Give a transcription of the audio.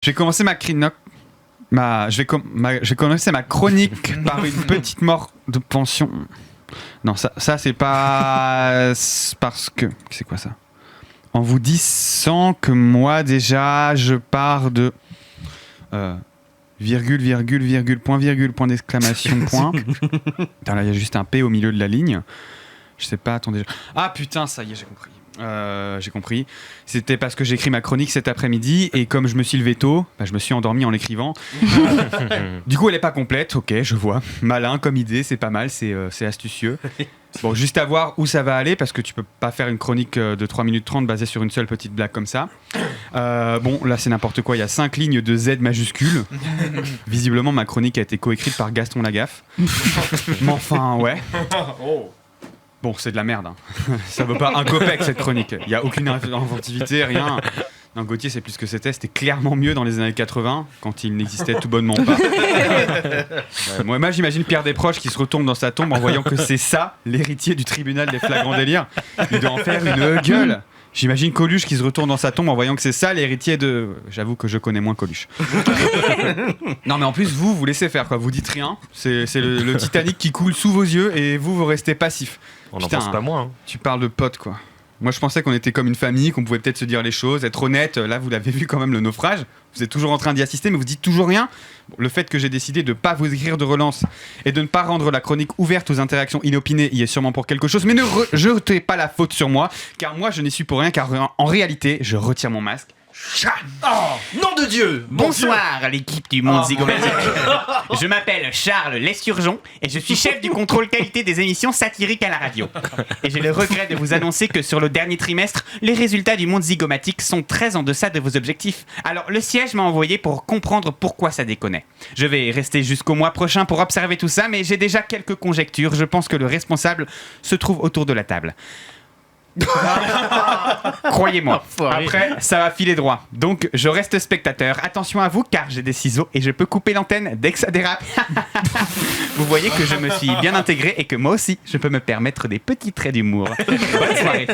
Je vais commencer je vais commencer ma chronique par une petite mort de pension. Non, ça c'est pas... c'est parce que... C'est quoi ça ? En vous disant que moi déjà je pars de... virgule, virgule, virgule, point d'exclamation, point. Putain, là il y a juste un P au milieu de la ligne. Je sais pas, attendez. Ah putain, ça y est, j'ai compris. C'était parce que j'ai écrit ma chronique cet après-midi et comme je me suis levé tôt, je me suis endormi en l'écrivant. Du coup, elle est pas complète, ok, je vois. Malin comme idée, c'est pas mal, c'est astucieux. Bon, juste à voir où ça va aller parce que tu peux pas faire une chronique de 3 minutes 30 basée sur une seule petite blague comme ça. Bon, là c'est n'importe quoi, il y a 5 lignes de Z majuscules. Visiblement, ma chronique a été coécrite par Gaston Lagaffe. Mais enfin, ouais. Bon, c'est de la merde. Hein. Ça vaut pas un copec cette chronique. Il n'y a aucune inventivité, rien. Non, Gauthier, c'est plus ce que c'était. C'était clairement mieux dans les années 80, quand il n'existait tout bonnement pas. Moi, j'imagine Pierre Desproges qui se retourne dans sa tombe en voyant que c'est ça, l'héritier du tribunal des flagrants délires. Il doit en faire une gueule. J'imagine Coluche qui se retourne dans sa tombe en voyant que c'est ça, l'héritier de... J'avoue que je connais moins Coluche. Non, mais en plus, vous laissez faire, quoi. Vous dites rien. C'est le Titanic qui coule sous vos yeux et vous restez passif. On n'en pense pas moins. Hein. Tu parles de potes, quoi. Moi, je pensais qu'on était comme une famille, qu'on pouvait peut-être se dire les choses, être honnête. Là, vous l'avez vu quand même, le naufrage. Vous êtes toujours en train d'y assister, mais vous dites toujours rien. Bon, le fait que j'ai décidé de ne pas vous écrire de relance et de ne pas rendre la chronique ouverte aux interactions inopinées y est sûrement pour quelque chose. Mais ne jetez pas la faute sur moi, car moi, je n'y suis pour rien, car en réalité, je retire mon masque. Oh, nom de Dieu! Bonsoir l'équipe du Monde Zygomatique. Je m'appelle Charles Lesturgeon et je suis chef du contrôle qualité des émissions satiriques à la radio. Et j'ai le regret de vous annoncer que sur le dernier trimestre, les résultats du Monde Zygomatique sont très en deçà de vos objectifs. Alors le siège m'a envoyé pour comprendre pourquoi ça déconnait. Je vais rester jusqu'au mois prochain pour observer tout ça, mais j'ai déjà quelques conjectures. Je pense que le responsable se trouve autour de la table. Croyez-moi, après ça va filer droit. Donc je reste spectateur. Attention à vous car j'ai des ciseaux et je peux couper l'antenne dès que ça dérape. Vous voyez que je me suis bien intégré et que moi aussi je peux me permettre des petits traits d'humour. Bonne soirée.